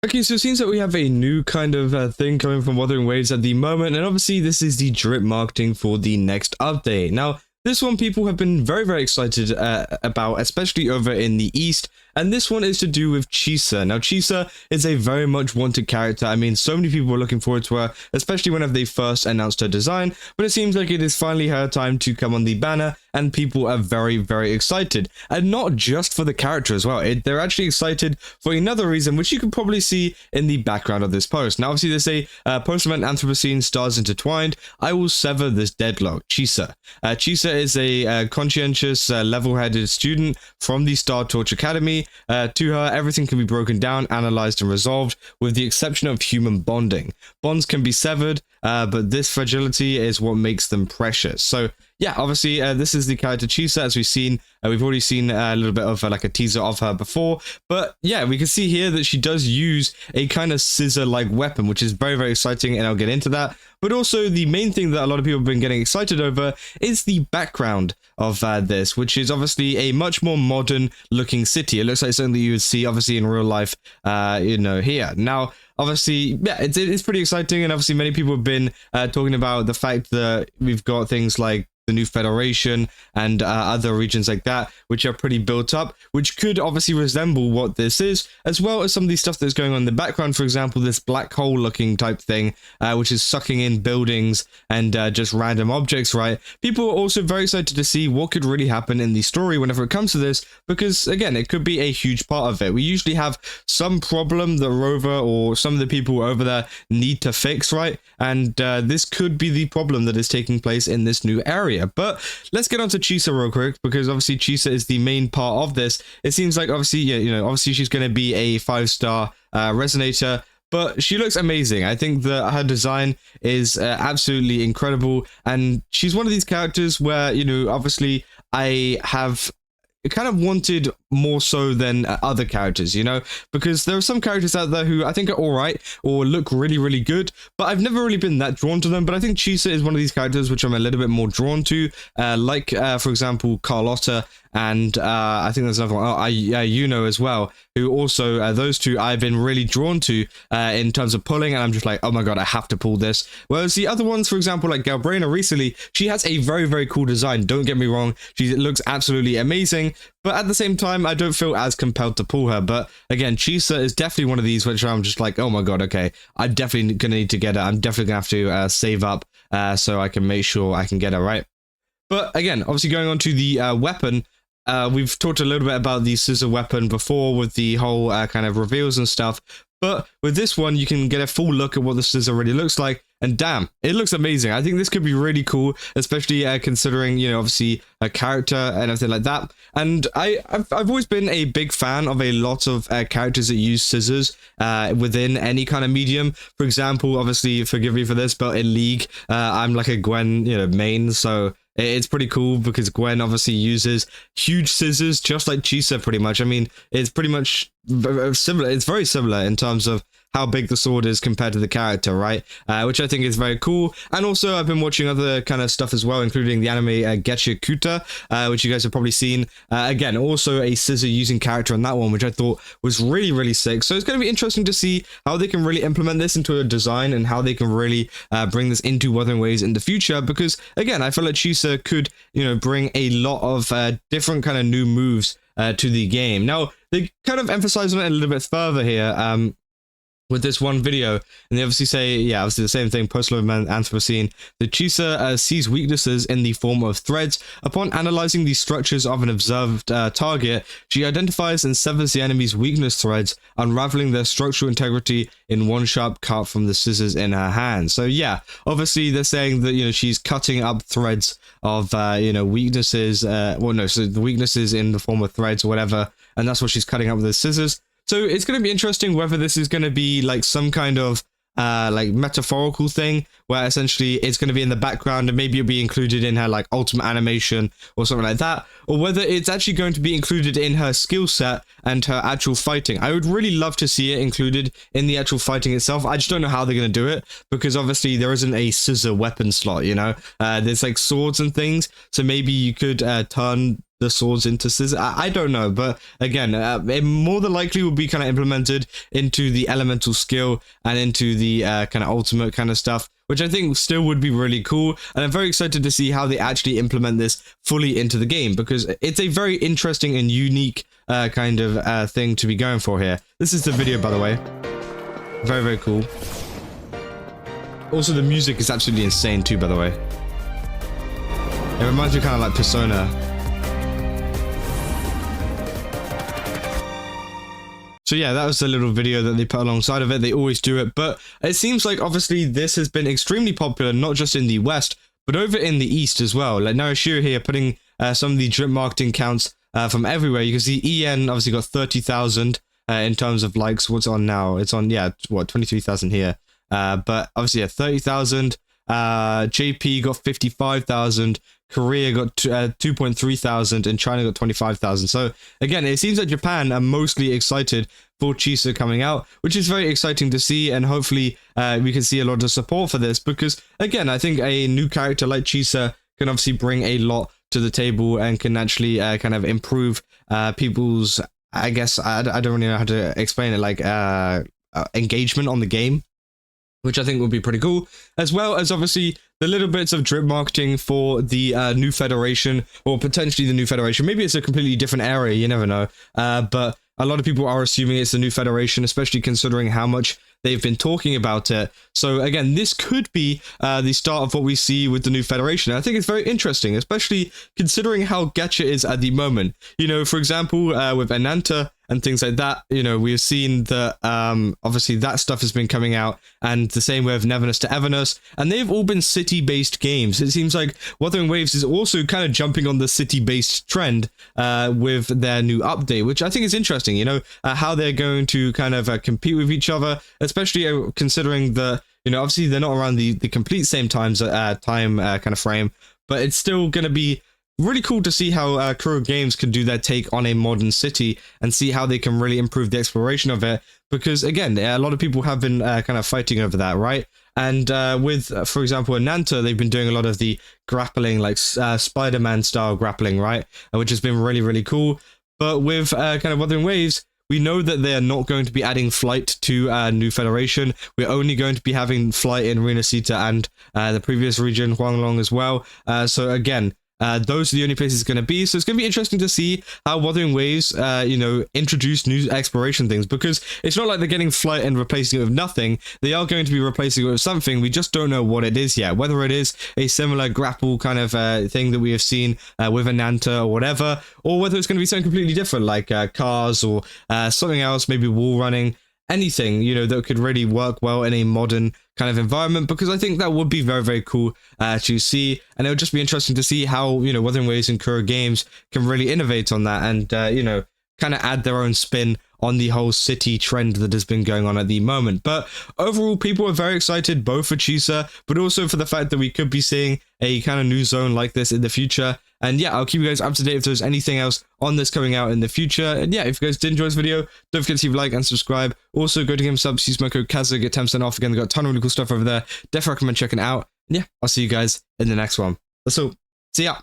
Okay, so it seems that we have a new kind of thing coming from Wuthering Waves at the moment, and obviously this is the drip marketing for the next update. Now, this one people have been very excited about, especially over in the East, and this one is to do with Chisa. Now, Chisa is a very much wanted character. I mean, so many people were looking forward to her, especially whenever they first announced her design, but it seems like it is finally her time to come on the banner, and people are very excited. And not just for the character as well, they're actually excited for another reason, which you can probably see in the background of this post. Now, obviously, they say, post-event Anthropocene stars intertwined, I will sever this deadlock, Chisa. Chisa is a conscientious, level-headed student from the Star Torch Academy. To her, everything can be broken down, analyzed, and resolved, with the exception of human bonding. Bonds can be severed, but this fragility is what makes them precious. So, yeah, obviously, this is the character Chisa, as we've seen. We've already seen a little bit of like a teaser of her before. But yeah, we can see here that she does use a kind of scissor-like weapon, which is very exciting, and I'll get into that. But also, the main thing that a lot of people have been getting excited over is the background of this, which is obviously a much more modern-looking city. It looks like something that you would see, obviously, in real life, here. Now, obviously, yeah, it's pretty exciting, and obviously many people have been talking about the fact that we've got things like the new Federation and other regions like that, which are pretty built up, which could obviously resemble what this is, as well as some of the stuff that's going on in the background. For example, this black hole looking type thing, which is sucking in buildings and just random objects, right? People are also very excited to see what could really happen in the story whenever it comes to this, because again, it could be a huge part of it. We usually have some problem that Rover or some of the people over there need to fix, right? And this could be the problem that is taking place in this new area. But let's get on to Chisa real quick, because obviously Chisa is the main part of this. It seems like obviously, yeah, obviously she's going to be a 5-star resonator, but she looks amazing. I think that her design is absolutely incredible, and she's one of these characters where, obviously I have kind of wanted more so than other characters, because there are some characters out there who I think are all right or look really good, but I've never really been that drawn to them. But I think Chisa is one of these characters which I'm a little bit more drawn to, for example, Carlotta, and I think there's another one, as well, who also, those two I've been really drawn to in terms of pulling, and I'm just like, oh my god, I have to pull this. Whereas the other ones, for example, like Galbraina recently, she has a very cool design, don't get me wrong, she looks absolutely amazing, but at the same time, I don't feel as compelled to pull her. But again, Chisa is definitely one of these which I'm just like, oh my god, okay, I'm definitely gonna need to get her. I'm definitely gonna have to save up so I can make sure I can get her, right? But again, obviously going on to the weapon, we've talked a little bit about the scissor weapon before with the whole kind of reveals and stuff. But with this one, you can get a full look at what the scissor really looks like. And damn, it looks amazing. I think this could be really cool, especially considering, obviously a character and everything like that. And I've always been a big fan of a lot of characters that use scissors within any kind of medium. For example, obviously, forgive me for this, but in League, I'm like a Gwen, main, so it's pretty cool because Gwen obviously uses huge scissors, just like Chisa pretty much. I mean, it's pretty much similar. It's very similar in terms of how big the sword is compared to the character, right? Which I think is very cool. And also, I've been watching other kind of stuff as well, including the anime Getcha Kuta, which you guys have probably seen. Again, also a scissor using character on that one, which I thought was really sick. So it's going to be interesting to see how they can really implement this into a design and how they can really bring this into Wuthering Waves in the future. Because again, I feel like Chisa could, bring a lot of different kind of new moves to the game. Now, they kind of emphasize on it a little bit further here. With this one video, and they obviously say, yeah, obviously the same thing, post-event Anthropocene, the Chisa sees weaknesses in the form of threads. Upon analyzing the structures of an observed target, she identifies and severs the enemy's weakness threads, unraveling their structural integrity in one sharp cut from the scissors in her hand. So yeah, obviously they're saying that, she's cutting up threads of, weaknesses, so the weaknesses in the form of threads or whatever, and that's what she's cutting up with the scissors. So it's going to be interesting whether this is going to be like some kind of like metaphorical thing where essentially it's going to be in the background and maybe it'll be included in her like ultimate animation or something like that, or whether it's actually going to be included in her skill set and her actual fighting. I would really love to see it included in the actual fighting itself. I just don't know how they're going to do it, because obviously there isn't a scissor weapon slot, there's like swords and things, so maybe you could turn the swords into Scissor. I don't know, but again, it more than likely will be kind of implemented into the elemental skill and into the kind of ultimate kind of stuff, which I think still would be really cool. And I'm very excited to see how they actually implement this fully into the game, because it's a very interesting and unique kind of thing to be going for here. This is the video, by the way. Very, very cool. Also, the music is absolutely insane too, by the way. It reminds me kind of like Persona. So yeah, that was the little video that they put alongside of it. They always do it, but it seems like obviously this has been extremely popular, not just in the West, but over in the East as well. Like whcih here putting some of the drip marketing counts from everywhere. You can see EN obviously got 30,000 in terms of likes. What's on now? It's on, yeah, what, 23,000 here. But obviously, yeah, 30,000. JP got 55,000. Korea got 2.3 thousand, and China got 25,000. So again, it seems like Japan are mostly excited for Chisa coming out, which is very exciting to see, and hopefully we can see a lot of support for this, because again, I think a new character like Chisa can obviously bring a lot to the table and can actually kind of improve people's, I guess, I don't really know how to explain it, like engagement on the game, which I think would be pretty cool, as well as obviously the little bits of drip marketing for the new federation, or potentially the new federation. Maybe it's a completely different area, you never know. But a lot of people are assuming it's the new federation, especially considering how much they've been talking about it. So again, this could be the start of what we see with the new federation. I think it's very interesting, especially considering how gacha is at the moment. You know, for example, with Ananta and things like that, you know, we've seen that obviously that stuff has been coming out, and the same with Neverness to Everness, and they've all been city-based games. It seems like Wuthering Waves is also kind of jumping on the city-based trend with their new update, which I think is interesting, you know, how they're going to kind of compete with each other, especially considering the, you know, obviously they're not around the complete same time kind of frame, but it's still going to be really cool to see how Kuro Games can do their take on a modern city and see how they can really improve the exploration of it. Because again, a lot of people have been kind of fighting over that, right? And with, for example, Ananta, they've been doing a lot of the grappling, like Spider-Man style grappling, right? Which has been really, really cool. But with kind of Wuthering Waves, we know that they're not going to be adding flight to New Federation. We're only going to be having flight in rinascita and the previous region, Huanglong, as well. So again, those are the only places it's going to be. So it's going to be interesting to see how Wuthering Waves, you know, introduce new exploration things, because it's not like they're getting flight and replacing it with nothing. They are going to be replacing it with something. We just don't know what it is yet. Whether it is a similar grapple kind of thing that we have seen with Ananta or whatever, or whether it's going to be something completely different, like cars or something else, maybe wall running. Anything, you know, that could really work well in a modern kind of environment, because I think that would be very, very cool to see. And it would just be interesting to see how, you know, Wuthering Waves and Kuro Games can really innovate on that and, you know, kind of add their own spin on the whole city trend that has been going on at the moment. But overall, people are very excited, both for Chisa, but also for the fact that we could be seeing a kind of new zone like this in the future. And yeah, I'll keep you guys up to date if there's anything else on this coming out in the future. And yeah, if you guys did enjoy this video, don't forget to leave a like and subscribe. Also, go to Game Subs, use my code KAZA, get 10% off. Again, they've got a ton of really cool stuff over there. Definitely recommend checking it out. And yeah, I'll see you guys in the next one. That's all. See ya.